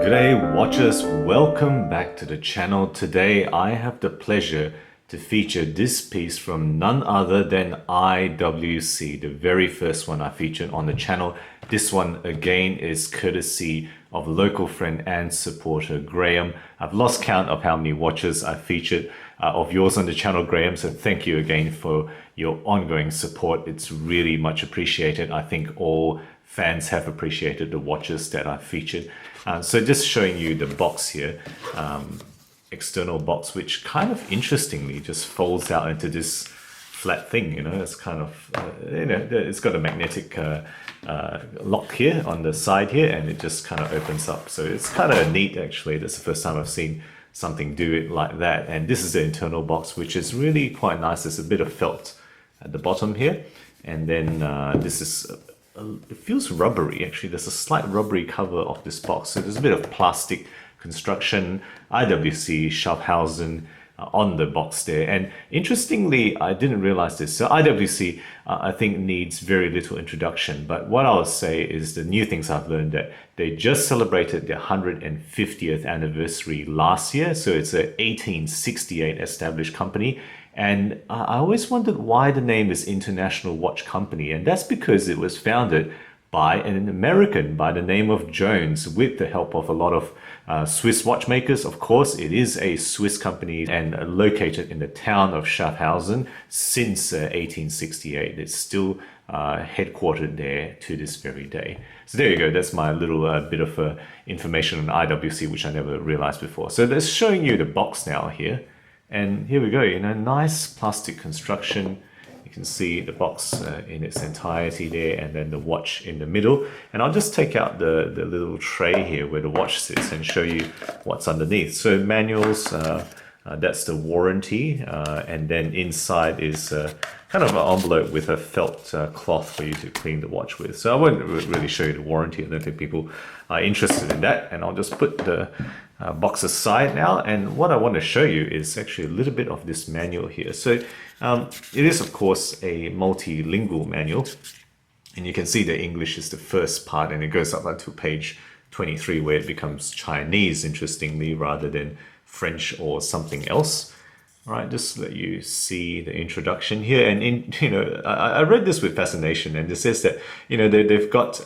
G'day watchers, welcome back to the channel. Today I have the pleasure to feature this piece from none other than IWC, the very first one I featured on the channel. This one again is courtesy of local friend and supporter Graham. I've lost count of how many watches I featured of yours on the channel, Graham, so thank you again for your ongoing support. It's really much appreciated. I think all fans have appreciated the watches that I've featured. So just showing you the box here, external box, which kind of interestingly just folds out into this flat thing, you know. It's kind of, it's got a magnetic lock here on the side here, and it just kind of opens up. So it's kind of neat actually. That's the first time I've seen something do it like that. And this is the internal box, which is really quite nice. There's a bit of felt at the bottom here. And then this is, it feels rubbery actually. There's a slight rubbery cover of this box. So there's a bit of plastic construction, IWC Schaffhausen on the box there. And interestingly, I didn't realize this. So IWC, I think, needs very little introduction. But what I'll say is the new things I've learned, that they just celebrated their 150th anniversary last year. So it's a 1868 established company. And I always wondered why the name is International Watch Company. And that's because it was founded by an American by the name of Jones, with the help of a lot of Swiss watchmakers. Of course, it is a Swiss company and located in the town of Schaffhausen since 1868. It's still headquartered there to this very day. So there you go. That's my little bit of information on IWC, which I never realized before. So that's showing you the box now here. And here we go, nice plastic construction. You can see the box in its entirety there, and then the watch in the middle. And I'll just take out the little tray here where the watch sits and show you what's underneath. So manuals, that's the warranty, and then inside is kind of an envelope with a felt cloth for you to clean the watch with. So I won't really show you the warranty. I don't think people are interested in that. And I'll just put the box aside now, and what I want to show you is actually a little bit of this manual here. So it is of course a multilingual manual, and you can see that English is the first part, and it goes up until page 23 where it becomes Chinese, interestingly, rather than French or something else. All right, just let you see the introduction here. And I read this with fascination, and it says that they've got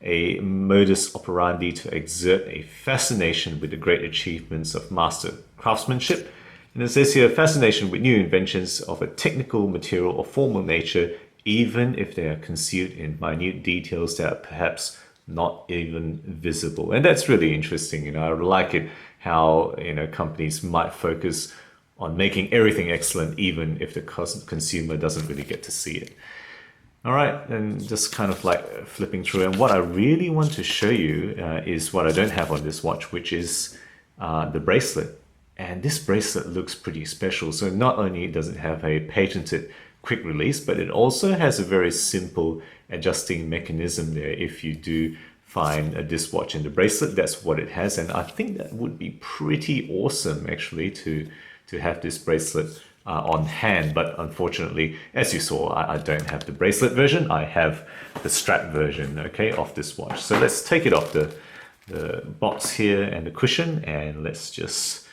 a modus operandi to exert a fascination with the great achievements of master craftsmanship. And it says here, fascination with new inventions of a technical, material, or formal nature, even if they are concealed in minute details that are perhaps not even visible. And that's really interesting. I like it how companies might focus on making everything excellent, even if the consumer doesn't really get to see it. All right, and just kind of like flipping through. And what I really want to show you is what I don't have on this watch, which is the bracelet. And this bracelet looks pretty special. So not only does it have a patented quick release, but it also has a very simple adjusting mechanism there. If you do find this watch in the bracelet, that's what it has. And I think that would be pretty awesome actually to have this bracelet on hand. But unfortunately, as you saw, I don't have the bracelet version. I have the strap version, okay, of this watch. So let's take it off the box here and the cushion, and let's just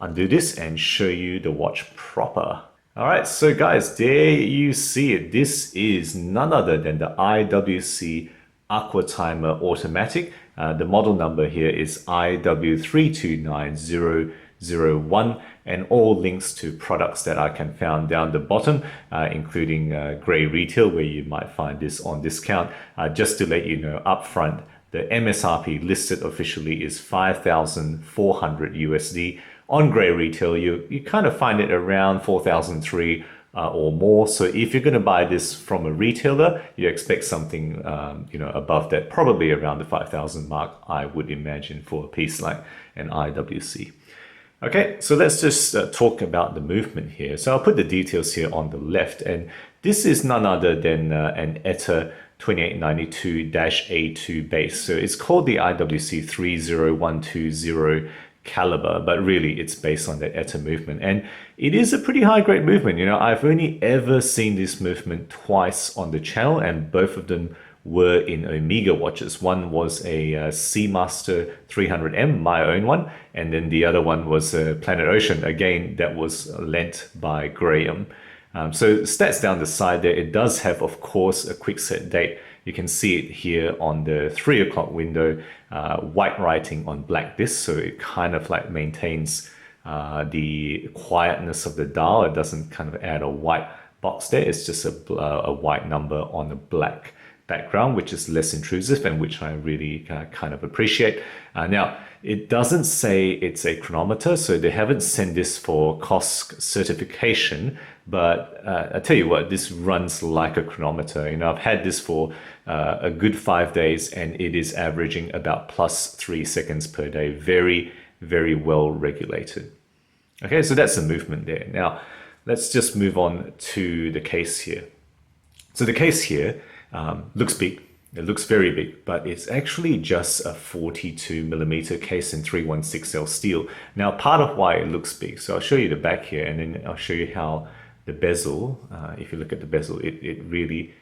undo this and show you the watch proper. All right, so guys, there you see it. This is none other than the IWC Aquatimer Automatic. The model number here is IW329001, and all links to products that I can find down the bottom, including grey retail, where you might find this on discount. Just to let you know up front, the MSRP listed officially is 5,400 USD. On grey retail, you kind of find it around 4,003 or more. So if you're going to buy this from a retailer, you expect something above that, probably around the 5,000 mark, I would imagine, for a piece like an IWC. Okay, so let's just talk about the movement here. So I'll put the details here on the left, and this is none other than an ETA 2892-A2 base. So it's called the IWC 30120 caliber, but really it's based on that ETA movement, and it is a pretty high grade movement. I've only ever seen this movement twice on the channel, and both of them were in Omega watches. One was a Seamaster 300M, my own one, and then the other one was a Planet Ocean, again, that was lent by Graham. So stats down the side there, it does have, of course, a quick set date. You can see it here on the 3 o'clock window, white writing on black disc, so it kind of like maintains the quietness of the dial. It doesn't kind of add a white box there. It's just a white number on a black background, which is less intrusive and which I really kind of appreciate. Now, it doesn't say it's a chronometer, so they haven't sent this for COSC certification, but I tell you what, this runs like a chronometer. You know, I've had this for a good 5 days and it is averaging about +3 seconds per day. Very, very well regulated. Okay, so that's the movement there. Now, let's just move on to the case here. So the case here looks big. It looks very big, but it's actually just a 42mm case in 316L steel. Now, part of why it looks big, so I'll show you the back here, and then I'll show you how the bezel, if you look at the bezel, it really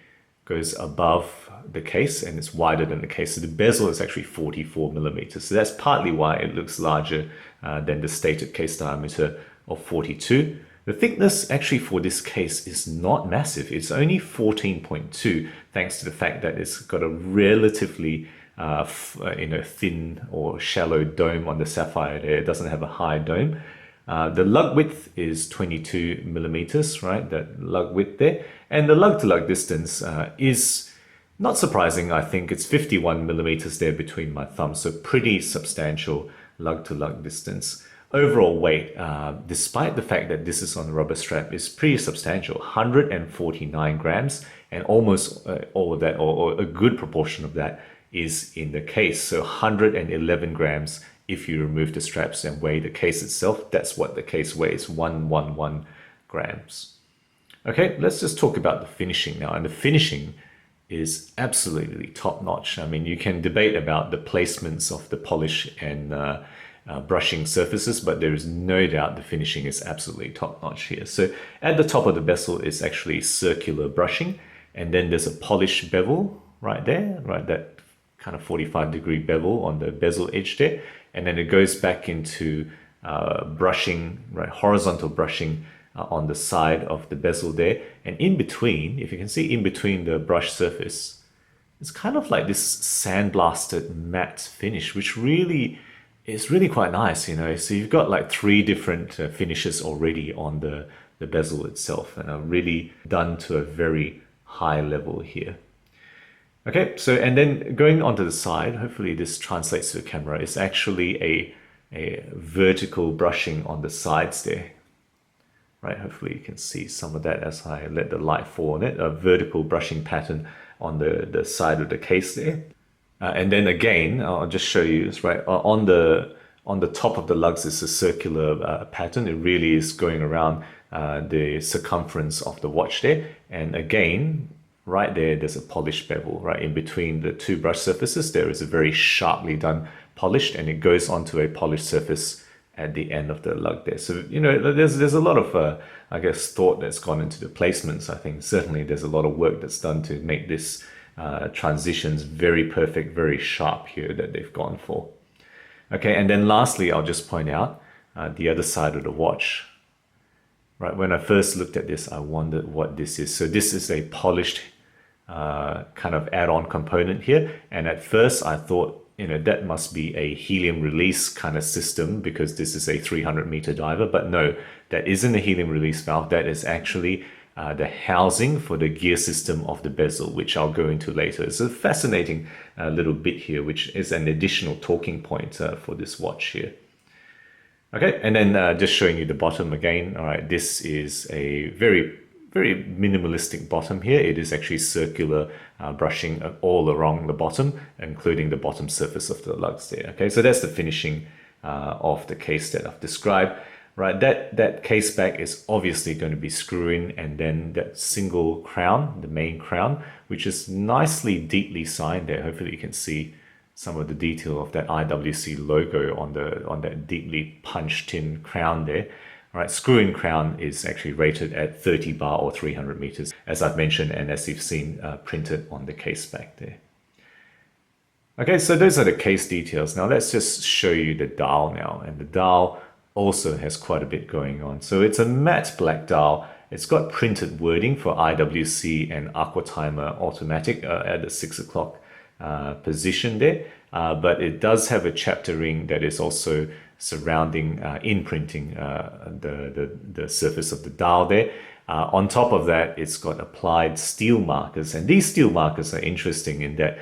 goes above the case and it's wider than the case. So the bezel is actually 44mm. So that's partly why it looks larger than the stated case diameter of 42. The thickness actually for this case is not massive. It's only 14.2, thanks to the fact that it's got a relatively thin or shallow dome on the sapphire there. It doesn't have a high dome. The lug width is 22mm, right? That lug width there. And the lug to lug distance is not surprising, I think. It's 51mm there between my thumbs, so pretty substantial lug to lug distance. Overall weight, despite the fact that this is on a rubber strap, is pretty substantial, 149 grams, and almost all of that, or a good proportion of that, is in the case. So 111 grams if you remove the straps and weigh the case itself. That's what the case weighs, 111 grams. Okay, let's just talk about the finishing now. And the finishing is absolutely top notch. I mean, you can debate about the placements of the polish and brushing surfaces, but there is no doubt the finishing is absolutely top notch here. So at the top of the bezel is actually circular brushing, and then there's a polished bevel right there, right, that kind of 45-degree bevel on the bezel edge there, and then it goes back into brushing, right, horizontal brushing on the side of the bezel there, and in between, if you can see in between the brush surface, it's kind of like this sandblasted matte finish, which really is really quite nice, you know. So you've got like 3 different finishes already on the bezel itself, and are really done to a very high level here. Okay, so and then going onto the side, hopefully this translates to the camera, it's actually a vertical brushing on the sides there. Right, hopefully you can see some of that as I let the light fall on it, a vertical brushing pattern on the side of the case there. And then again, I'll just show you, it's right on the top of the lugs is a circular pattern. It really is going around the circumference of the watch there. And again, right there's a polished bevel, right in between the 2 brush surfaces. There is a very sharply done polished, and it goes onto a polished surface at the end of the lug there. So, you know, there's a lot of, I guess, thought that's gone into the placements. I think certainly there's a lot of work that's done to make this transitions very perfect, very sharp here that they've gone for. Okay, and then lastly, I'll just point out the other side of the watch. Right, when I first looked at this, I wondered what this is. So this is a polished kind of add-on component here. And at first I thought, you know, that must be a helium release kind of system because this is a 300-meter diver. But no, that isn't a helium release valve. That is actually the housing for the gear system of the bezel, which I'll go into later. It's a fascinating little bit here, which is an additional talking point for this watch here. Okay, and then just showing you the bottom again. All right, this is a very, very minimalistic bottom here. It is actually circular brushing all along the bottom, including the bottom surface of the lugs there. Okay, so that's the finishing of the case that I've described. Right, that case back is obviously going to be screw-in, and then that single crown, the main crown, which is nicely deeply signed there. Hopefully you can see some of the detail of that IWC logo on that deeply punched in crown there. All right, screw-in crown is actually rated at 30 bar or 300 meters, as I've mentioned, and as you've seen printed on the case back there. Okay, so those are the case details. Now let's just show you the dial now. And the dial also has quite a bit going on. So it's a matte black dial. It's got printed wording for IWC and Aquatimer automatic at the 6 o'clock position there. But it does have a chapter ring that is also surrounding imprinting the surface of the dial there. On top of that, it's got applied steel markers, and these steel markers are interesting in that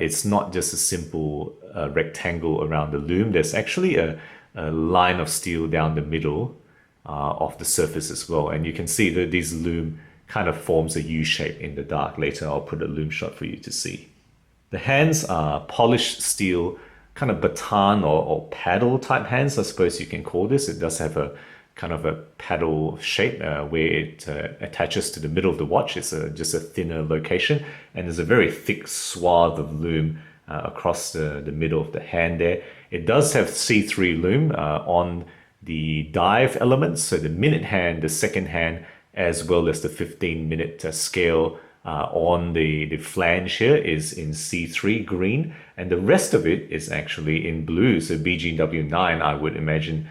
it's not just a simple rectangle around the loom. There's actually a line of steel down the middle of the surface as well, and you can see that this loom kind of forms a U shape in the dark. Later I'll put a loom shot for you to see. The hands are polished steel, kind of baton or paddle type hands, I suppose you can call this. It does have a kind of a paddle shape where it attaches to the middle of the watch. It's just a thinner location, and there's a very thick swath of loom across the middle of the hand there. It does have C3 loom on the dive elements, so the minute hand, the second hand, as well as the 15-minute scale on the flange here is in C3 green, and the rest of it is actually in blue, so BGW9 I would imagine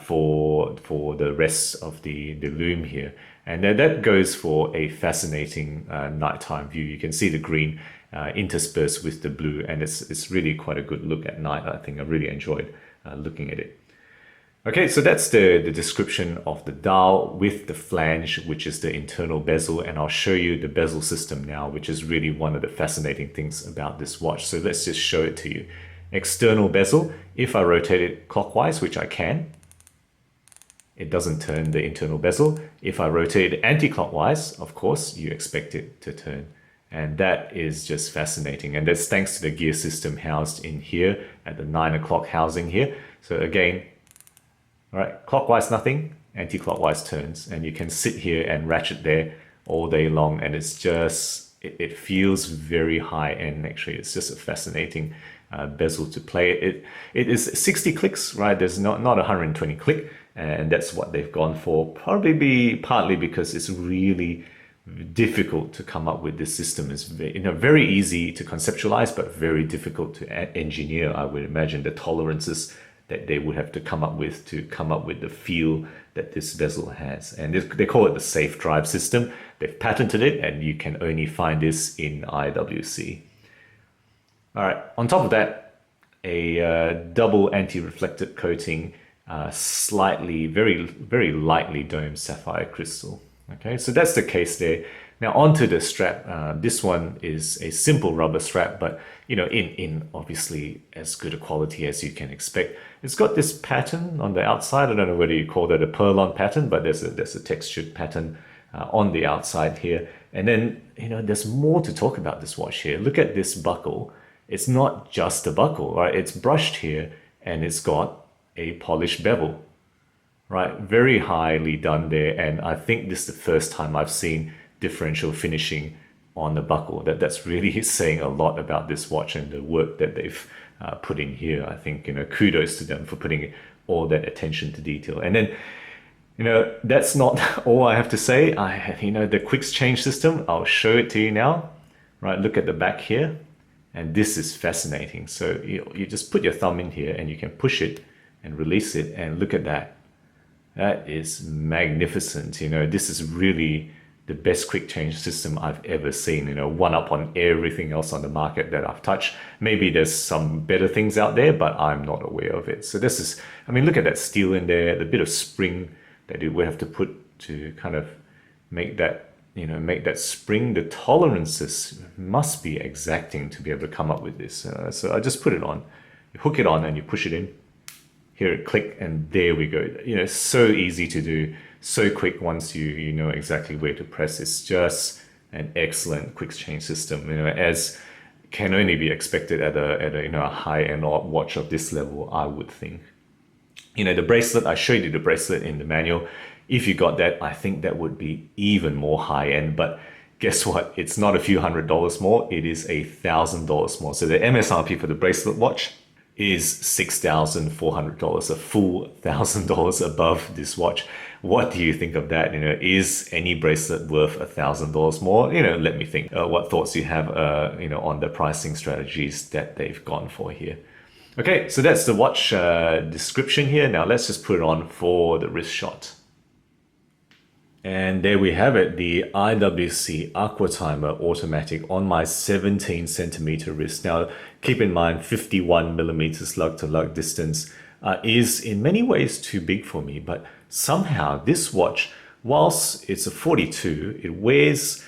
for the rest of the loom here. And that goes for a fascinating nighttime view. You can see the green interspersed with the blue, and it's really quite a good look at night. I think I really enjoyed looking at it. Okay, so that's the description of the dial with the flange, which is the internal bezel, and I'll show you the bezel system now, which is really one of the fascinating things about this watch. So let's just show it to you. External bezel, if I rotate it clockwise, which I can, it doesn't turn the internal bezel. If I rotate it anti-clockwise, of course, you expect it to turn. And that is just fascinating. And that's thanks to the gear system housed in here at the 9 o'clock housing here. So again, all right, clockwise nothing, anti-clockwise turns, and you can sit here and ratchet there all day long, and it's just, it feels very high end actually. It's just a fascinating bezel to play. It is 60 clicks, right? There's not 120 click, and that's what they've gone for. Probably partly because it's really difficult to come up with this system. It's very easy to conceptualize, but very difficult to engineer. I would imagine the tolerances that they would have to come up with the feel that this bezel has. And they call it the safe drive system. They've patented it, and you can only find this in IWC. All right, on top of that, a double anti-reflective coating, slightly, very, very lightly domed sapphire crystal. Okay, so that's the case there. Now onto the strap. This one is a simple rubber strap, but in obviously as good a quality as you can expect. It's got this pattern on the outside. I don't know whether you call that a purlon pattern, but there's a textured pattern on the outside here. And then there's more to talk about this watch here. Look at this buckle. It's not just a buckle, right? It's brushed here, and it's got a polished bevel, right? Very highly done there, and I think this is the first time I've seen differential finishing on the buckle. That's really saying a lot about this watch and the work that they've put in here. I think kudos to them for putting all that attention to detail. And then that's not all I have to say. I have the quick change system. I'll show it to you now. Right, look at the back here, and this is fascinating. So you just put your thumb in here, and you can push it and release it, and look at that. That is magnificent. This is really the best quick change system I've ever seen, one up on everything else on the market that I've touched. Maybe there's some better things out there, but I'm not aware of it. So this is, look at that steel in there, the bit of spring that you would have to put to kind of make that, make that spring. The tolerances must be exacting to be able to come up with this. So I just put it on, you hook it on and you push it in, hear it click, and there we go. So easy to do. So quick once you know exactly where to press. It's just an excellent quick change system, as can only be expected at a high-end watch of this level, I would think. The bracelet, I showed you the bracelet in the manual. If you got that, I think that would be even more high-end, but guess what? It's not a few $100s more, it is $1,000 more. So the MSRP for the bracelet watch is $6,400, a full $1,000 above this watch. What do you think of that? Is any bracelet worth $1,000 more? Let me think what thoughts you have, on the pricing strategies that they've gone for here. Okay, so that's the watch description here. Now let's just put it on for the wrist shot. And there we have it, the IWC Aquatimer automatic on my 17 centimeter wrist. Now, keep in mind, 51 millimeters lug to lug distance is in many ways too big for me, but somehow this watch, whilst it's a 42, it wears,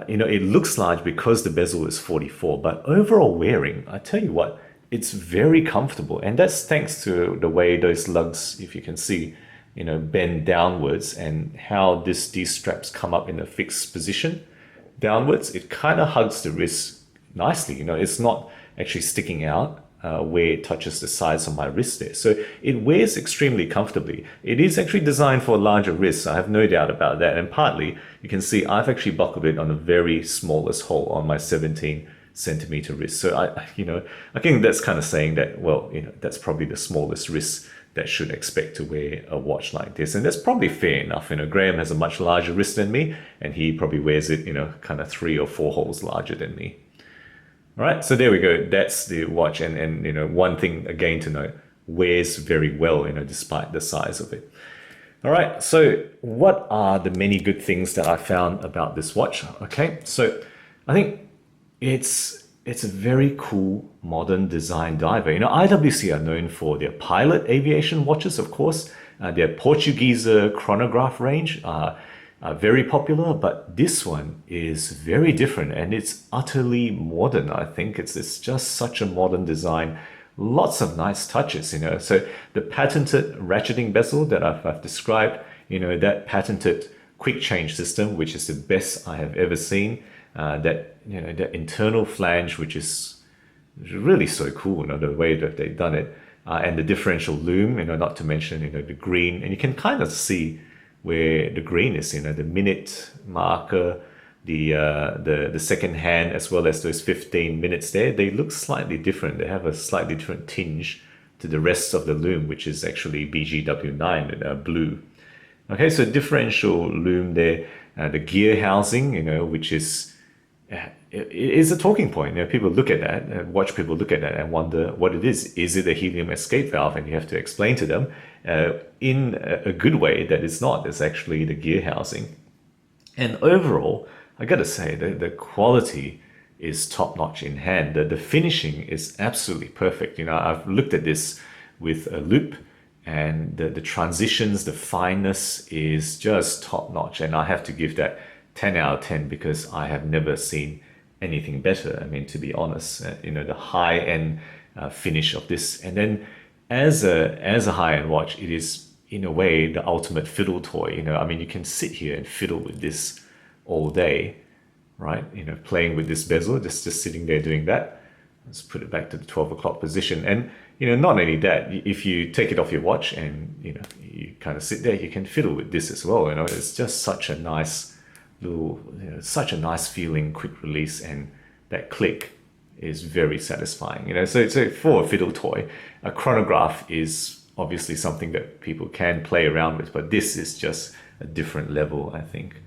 it looks large because the bezel is 44, but overall wearing, I tell you what, it's very comfortable. And that's thanks to the way those lugs, if you can see, bend downwards, and how these straps come up in a fixed position downwards. It kind of hugs the wrist nicely. It's not actually sticking out where it touches the sides of my wrist there. So it wears extremely comfortably. It is actually designed for larger wrists. I have no doubt about that. And partly, you can see I've actually buckled it on the very smallest hole on my 17 centimeter wrist. So I think that's kind of saying that, well, that's probably the smallest wrist that should expect to wear a watch like this. And that's probably fair enough. Graham has a much larger wrist than me, and he probably wears it, kind of 3 or 4 holes larger than me. All right, so there we go. That's the watch. And one thing again to note, wears very well, despite the size of it. All right, so what are the many good things that I found about this watch? Okay, so I think it's a very cool modern design diver. IWC are known for their pilot aviation watches, of course. Their Portuguese chronograph range are very popular, but this one is very different, and it's utterly modern. I think it's just such a modern design. Lots of nice touches, So the patented ratcheting bezel that I've described, that patented quick change system, which is the best I have ever seen. That internal flange, which is really so cool, the way that they've done it, and the differential loom, not to mention the green, and you can kind of see where the green is, the minute marker, the second hand, as well as those 15 minutes there. They look slightly different. They have a slightly different tinge to the rest of the loom, which is actually BGW9 blue. Okay, so differential loom there, the gear housing, which is it is a talking point. People look at that, watch people look at that and wonder what it is. Is it a helium escape valve? And you have to explain to them in a good way that it's not. It's actually the gear housing. And overall, I gotta say, the quality is top-notch in hand. The finishing is absolutely perfect. I've looked at this with a loop, and the transitions, the fineness is just top-notch. And I have to give that 10 out of 10 because I have never seen anything better. To be honest, the high-end finish of this. And then as a high-end watch, it is in a way the ultimate fiddle toy. You can sit here and fiddle with this all day, right? Playing with this bezel, just sitting there doing that. Let's put it back to the 12 o'clock position. And not only that, if you take it off your watch and you kind of sit there, you can fiddle with this as well. It's just such a nice little, such a nice feeling, quick release, and that click is very satisfying. So for a fiddle toy, a chronograph is obviously something that people can play around with, but this is just a different level, I think.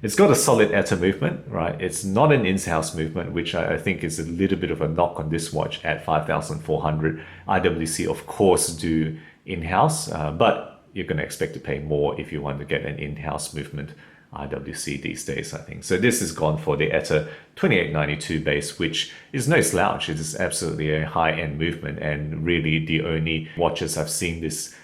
It's got a solid ETA movement, right? It's not an in-house movement, which I think is a little bit of a knock on this watch at 5,400. IWC, of course, do in-house, but you're going to expect to pay more if you want to get an in-house movement IWC these days, I think. So this has gone for the ETA 2892 base, which is no slouch. It is absolutely a high-end movement, and really the only watches I've seen this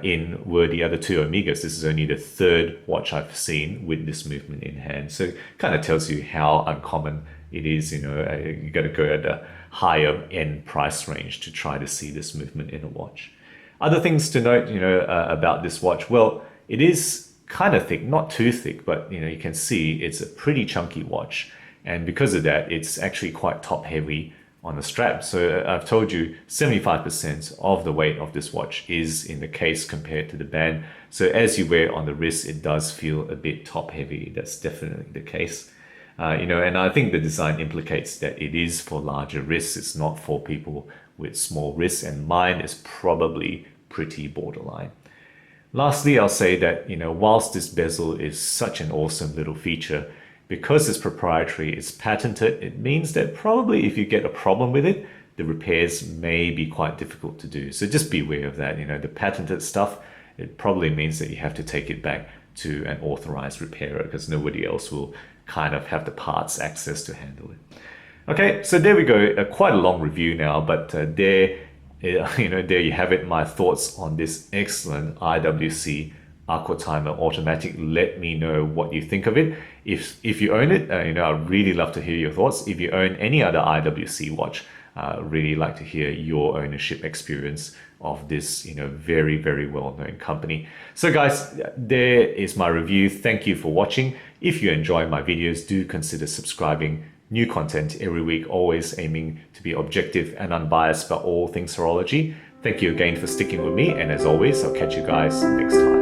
in were the other two Omegas. This is only the third watch I've seen with this movement in hand. So it kind of tells you how uncommon it is. You got to go at a higher end price range to try to see this movement in a watch. Other things to note, about this watch. Well, it is kind of thick, not too thick, but you can see it's a pretty chunky watch. And because of that, it's actually quite top heavy on the strap. So I've told you 75% of the weight of this watch is in the case compared to the band. So as you wear it on the wrist, it does feel a bit top heavy. That's definitely the case. And I think the design implicates that it is for larger wrists. It's not for people with small wrists, and mine is probably pretty borderline. Lastly, I'll say that, whilst this bezel is such an awesome little feature, because it's proprietary, it's patented, it means that probably if you get a problem with it, the repairs may be quite difficult to do. So just be aware of that. The patented stuff, it probably means that you have to take it back to an authorized repairer because nobody else will kind of have the parts access to handle it. Okay, so there we go. Quite a long review now, but there you have it. My thoughts on this excellent IWC Aquatimer automatic. Let me know what you think of it. If you own it, I'd really love to hear your thoughts. If you own any other IWC watch, really like to hear your ownership experience of this, very, very well-known company. So guys, there is my review. Thank you for watching. If you enjoy my videos, do consider subscribing. New content every week, always aiming to be objective and unbiased about all things horology. Thank you again for sticking with me, and as always, I'll catch you guys next time.